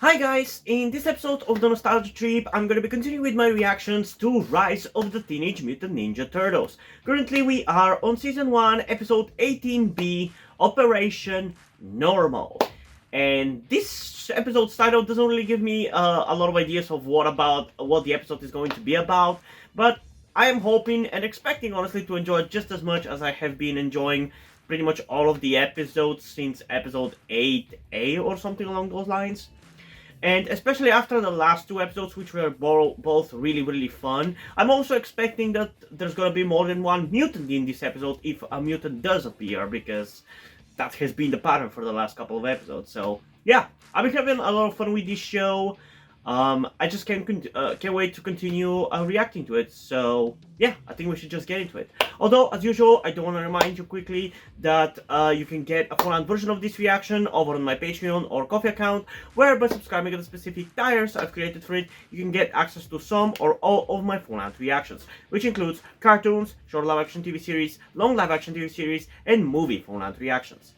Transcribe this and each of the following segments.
Hi guys, in this episode of the Nostalgia Trip, I'm gonna be continuing with my reactions to Rise of the Teenage Mutant Ninja Turtles. Currently we are on Season 1, Episode 18B, Operation Normal. And this episode's title doesn't really give me a lot of ideas of what the episode is going to be about, but I am hoping and expecting honestly to enjoy it just as much as I have been enjoying pretty much all of the episodes since episode 8A or something along those lines. And especially after the last two episodes, which were both really fun, I'm also expecting that there's gonna be more than one mutant in this episode if a mutant does appear, because that has been the pattern for the last couple of episodes. So yeah, I've been having a lot of fun with this show. I just can't wait to continue reacting to it. So yeah, I think we should just get into it. Although, as usual, I do want to remind you quickly that you can get a full-on version of this reaction over on my Patreon or Ko-fi account, where by subscribing to the specific tiers I've created for it, you can get access to some or all of my full-on reactions, which includes cartoons, short live-action TV series, long live-action TV series, and movie full-on reactions.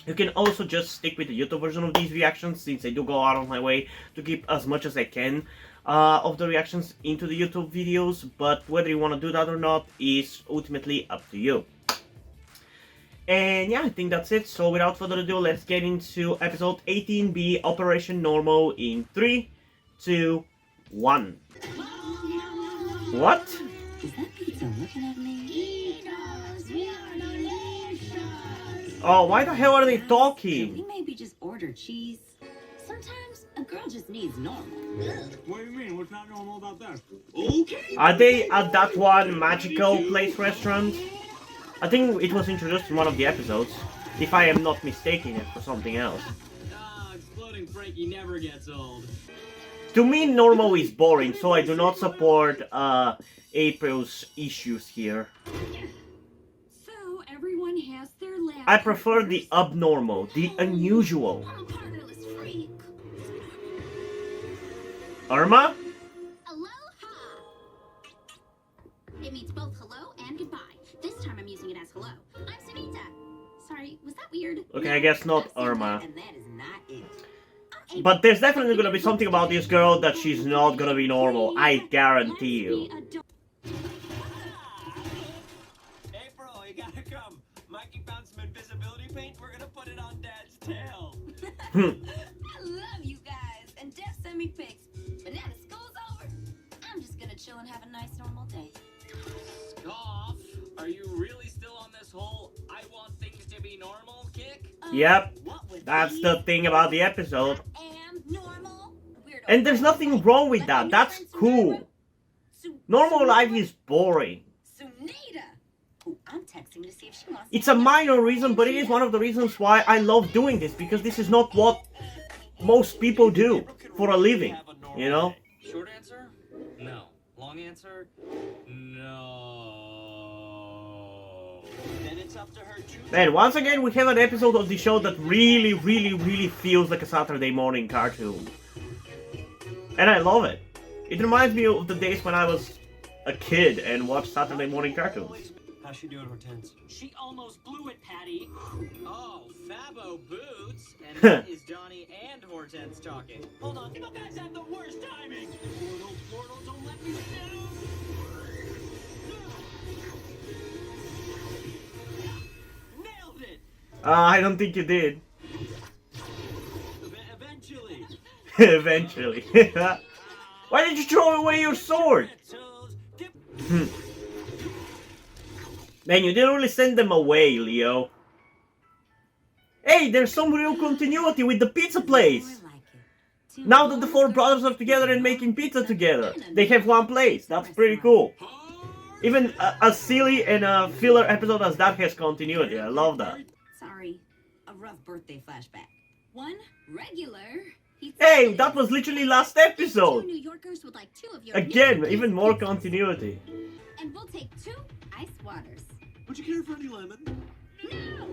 You can also just stick with the YouTube version of these reactions, since I do go out of my way to keep as much as I can of the reactions into the YouTube videos, but whether you want to do that or not is ultimately up to you. And yeah, I think that's it. So without further ado, let's get into episode 18B, Operation Normal, in 3, 2, 1. What? Is that pizza looking at me? Oh, why the hell are they talking? Can we maybe just order cheese? Sometimes a girl just needs normal. What do you mean? What's not normal about that? Okay. Are they at that one magical place restaurant? I think it was introduced in one of the episodes, if I am not mistaken it for something else. Exploding Frankie never gets old. To me, normal is boring, so I do not support April's issues here. So everyone has their lab. I prefer the abnormal, the unusual. I'm a partnerless freak. Irma? Aloha. It means both hello and goodbye. This time I'm using it as hello. I'm Sunita. Sorry, was that weird? Okay, I guess not Irma. And that is not it. But there's definitely gonna be something about this girl that she's not gonna be normal, I guarantee you. April, you gotta come. Mikey found some invisibility paint. We're gonna put it on Dad's tail. I love you guys. And Def sent me pics. But now that school's over, I'm just gonna chill and have a nice normal day. Scoff, are you really still on this whole I want things to be normal kick? Yep, What would that's be? the thing about the episode. I am normal. Weirdo. And there's nothing wrong with that, that's cool. Normal life is boring. Sunita. Who I'm texting to see if she wants. It's a minor reason, but it is one of the reasons why I love doing this, because this is not what most people do for a living, you know? Short answer? No. Long answer? No. Then it's up to her to... And once again, we have an episode of the show that really feels like a Saturday morning cartoon. And I love it. It reminds me of the days when I was a kid and watched Saturday morning cartoons. How's she doing, Hortense? She almost blew it, Patty. Oh, Fabo Boots. And that is Johnny and Hortense talking. Hold on, you guys have the worst timing. Portal, don't let me down. Nailed it. I don't think you did. Eventually. Eventually. Why did you throw away your sword? Man, you didn't really send them away, Leo. Hey, there's some real continuity with the pizza place. Now that the four brothers are together and making pizza together, they have one place. That's pretty cool. Even as silly and a filler episode as that has continuity. I love that. Sorry, a rough birthday flashback. One regular. Hey, that was literally last episode. Two New Yorkers would like 2 of your Again, even more continuity. And we'll take 2 ice waters. Would you care for any lemon? No!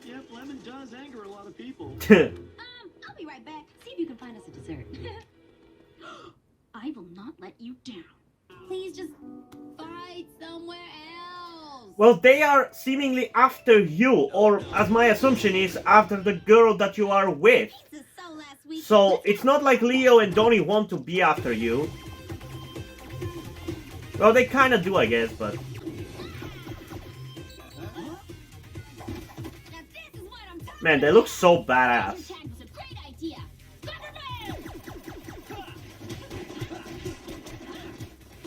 Yep, lemon does anger a lot of people. I'll be right back. See if you can find us a dessert. I will not let you down. Please just fight somewhere else. Well, they are seemingly after you, or as my assumption is, after the girl that you are with. Pizza so last week. So it's not like Leo and Donnie want to be after you. Well, they kind of do, I guess, but... Now this is what I'm talking Man, they look so badass. Tag was a great idea.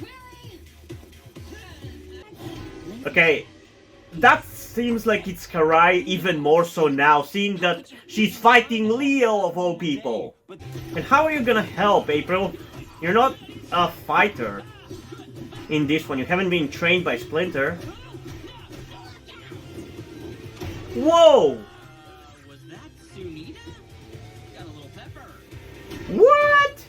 Really? Okay, that seems like it's Karai even more so now, seeing that she's fighting Leo of all people. And how are you gonna help, April? You're not a fighter in this one. You haven't been trained by Splinter. Whoa! Was that Sunita? Got a little pepper. What?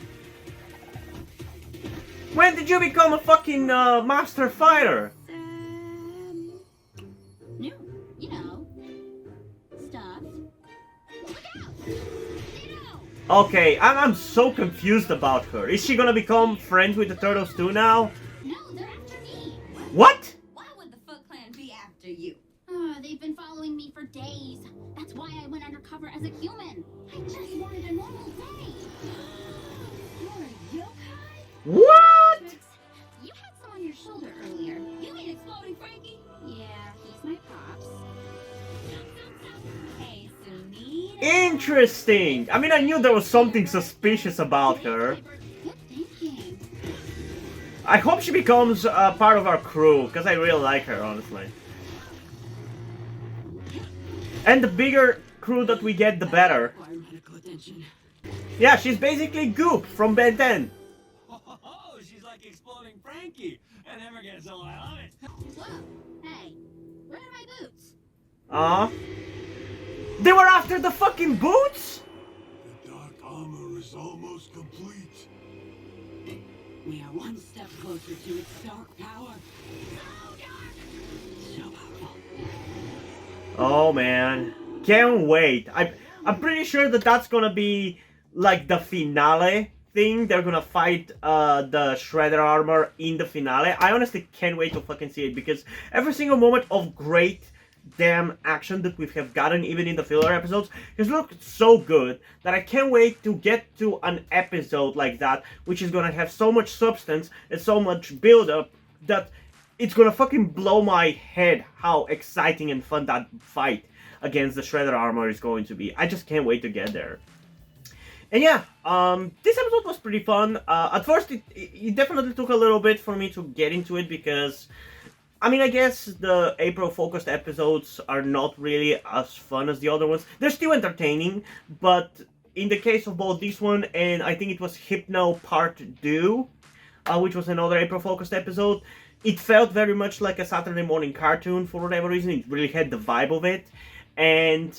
When did you become a fucking master fighter? New, you know, stuff. Look out! Zeno! Okay, I'm so confused about her. Is she gonna become friends with the Turtles too now? No, they're after me. What? Why would the Foot Clan be after you? They've been following me for days. That's why I went undercover as a human. I just wanted a normal day. You're a yokai? What? Trix, you had some on your shoulder earlier. You mean Exploding Frankie? Yeah, he's my pops. Hey, Sunita. Interesting. I mean, I knew there was something suspicious about her. Good thinking. I hope she becomes part of our crew, because I really like her, honestly. And the bigger crew that we get, the better. Medical attention. Yeah, she's basically Goop from Ben 10. Oh, she's like Exploding Frankie. I never get so I love it. Whoa, hey, where are my boots? They were after the fucking boots? The dark armor is almost complete. We are one step closer to its dark power. So dark. So powerful. Oh man, can't wait. I'm pretty sure that that's gonna be like the finale thing. They're gonna fight the Shredder armor in the finale. I honestly can't wait to fucking see it, because every single moment of great damn action that we have gotten, even in the filler episodes, has looked so good that I can't wait to get to an episode like that, which is gonna have so much substance and so much build up that it's gonna fucking blow my head how exciting and fun that fight against the Shredder armor is going to be. I just can't wait to get there. And yeah, this episode was pretty fun. At first, it definitely took a little bit for me to get into it, because, I mean, I guess the April-focused episodes are not really as fun as the other ones. They're still entertaining, but in the case of both this one and I think it was Hypno Part 2, which was another April-focused episode, it felt very much like a Saturday morning cartoon for whatever reason. It really had the vibe of it. And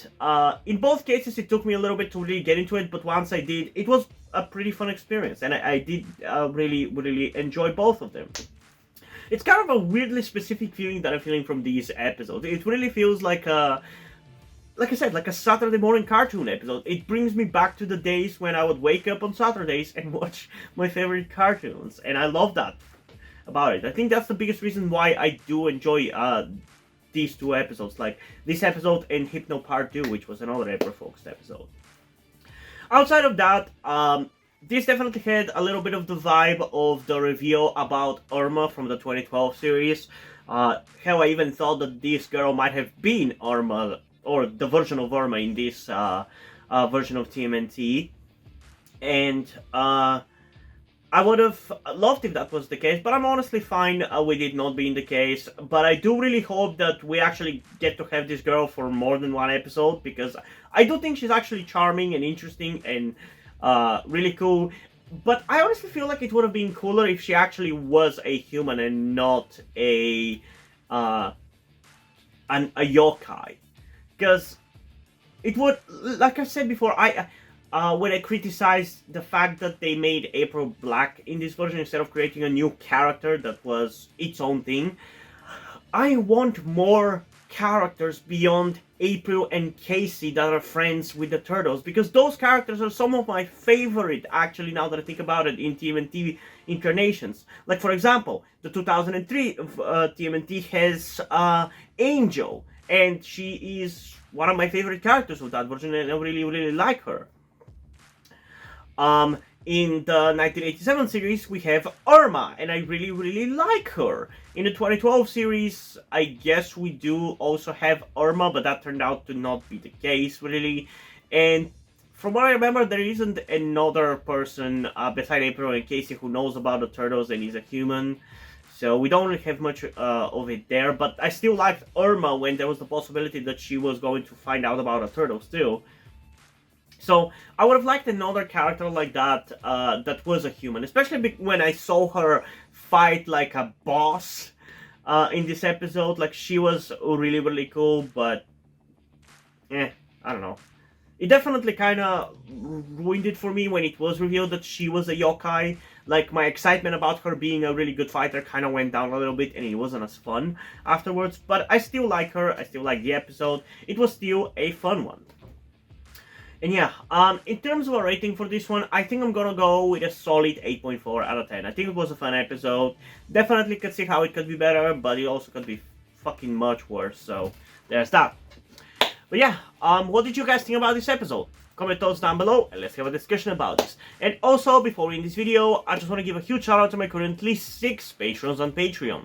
in both cases, it took me a little bit to really get into it, but once I did, it was a pretty fun experience. And I did really enjoy both of them. It's kind of a weirdly specific feeling that I'm feeling from these episodes. It really feels like like I said, like a Saturday morning cartoon episode. It brings me back to the days when I would wake up on Saturdays and watch my favorite cartoons. And I love that about it. I think that's the biggest reason why I do enjoy these two episodes, like this episode and Hypno Part 2, which was another April-focused episode. Outside of that, this definitely had a little bit of the vibe of the reveal about Irma from the 2012 series. How I even thought that this girl might have been Irma, or the version of Irma in this version of TMNT. And I would have loved if that was the case, but I'm honestly fine with it not being the case. But I do really hope that we actually get to have this girl for more than one episode, because I do think she's actually charming and interesting and really cool. But I honestly feel like it would have been cooler if she actually was a human and not a yokai. Because it would, like I said before, when I criticized the fact that they made April black in this version instead of creating a new character that was its own thing, I want more characters beyond April and Casey that are friends with the Turtles, because those characters are some of my favorite, actually, now that I think about it, in TMNT incarnations. Like, for example, the 2003 TMNT has Angel, and she is one of my favorite characters of that version, and I really, really like her. In the 1987 series, we have Irma, and I really, really like her. In the 2012 series, I guess we do also have Irma, but that turned out to not be the case, really. And from what I remember, there isn't another person beside April and Casey who knows about the Turtles and is a human. So we don't really have much of it there, but I still liked Irma when there was the possibility that she was going to find out about the Turtles too. So I would have liked another character like that, that was a human, especially when I saw her fight like a boss in this episode. Like, she was really, really cool, but I don't know. It definitely kind of ruined it for me when it was revealed that she was a yokai. Like, my excitement about her being a really good fighter kind of went down a little bit, and it wasn't as fun afterwards. But I still like her, I still like the episode. It was still a fun one. And yeah, in terms of a rating for this one, I think I'm gonna go with a solid 8.4 out of 10. I think it was a fun episode. Definitely could see how it could be better, but it also could be fucking much worse, so there's that. But yeah, what did you guys think about this episode? Comment thoughts down below, and let's have a discussion about this. And also, before we end this video, I just want to give a huge shout out to my currently 6 patrons on Patreon.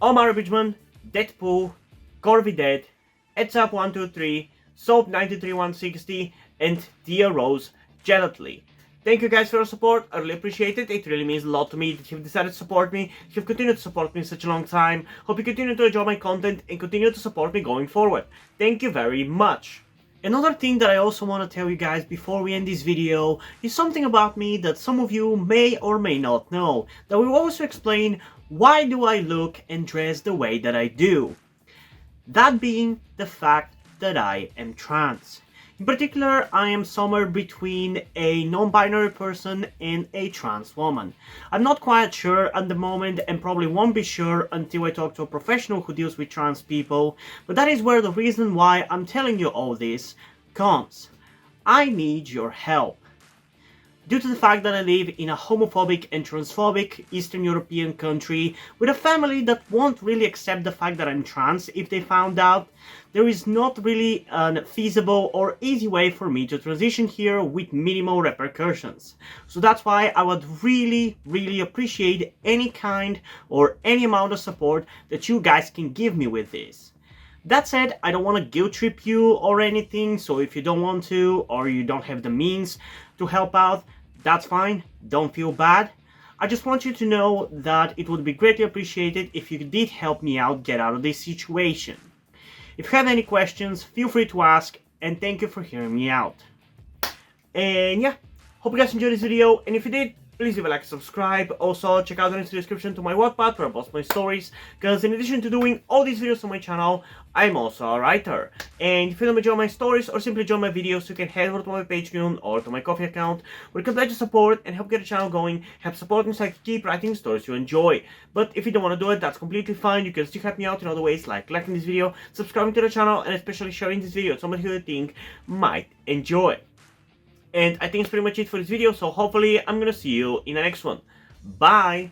Omar Bridgman, Deadpool, Corby Dead, Edzap123, Soap93160, and Tia Rose Gelatly. Thank you guys for your support, I really appreciate it. It really means a lot to me that you've decided to support me, you've continued to support me in such a long time. Hope you continue to enjoy my content and continue to support me going forward. Thank you very much. Another thing that I also want to tell you guys before we end this video is something about me that some of you may or may not know, that will also explain why do I look and dress the way that I do. That being the fact that I am trans. In particular, I am somewhere between a non-binary person and a trans woman. I'm not quite sure at the moment, and probably won't be sure until I talk to a professional who deals with trans people, but that is where the reason why I'm telling you all this comes. I need your help. Due to the fact that I live in a homophobic and transphobic Eastern European country with a family that won't really accept the fact that I'm trans if they found out, there is not really a feasible or easy way for me to transition here with minimal repercussions. So that's why I would really, really appreciate any kind or any amount of support that you guys can give me with this. That said, I don't want to guilt trip you or anything, so if you don't want to or you don't have the means to help out, that's fine, don't feel bad. I just want you to know that it would be greatly appreciated if you did help me out get out of this situation. If you have any questions, feel free to ask, and thank you for hearing me out. And yeah, hope you guys enjoyed this video, and if you did, please leave a like and subscribe. Also, check out the link in the description to my Wattpad where I post my stories, because in addition to doing all these videos on my channel, I'm also a writer. And if you don't enjoy my stories or simply enjoy my videos, you can head over to my Patreon or to my Ko-fi account, where you can pledge your support and help get the channel going, help support me so I can keep writing stories you enjoy. But if you don't want to do it, that's completely fine. You can still help me out in other ways, like liking this video, subscribing to the channel, and especially sharing this video with somebody who you think might enjoy. And I think it's pretty much it for this video, so hopefully I'm gonna see you in the next one. Bye!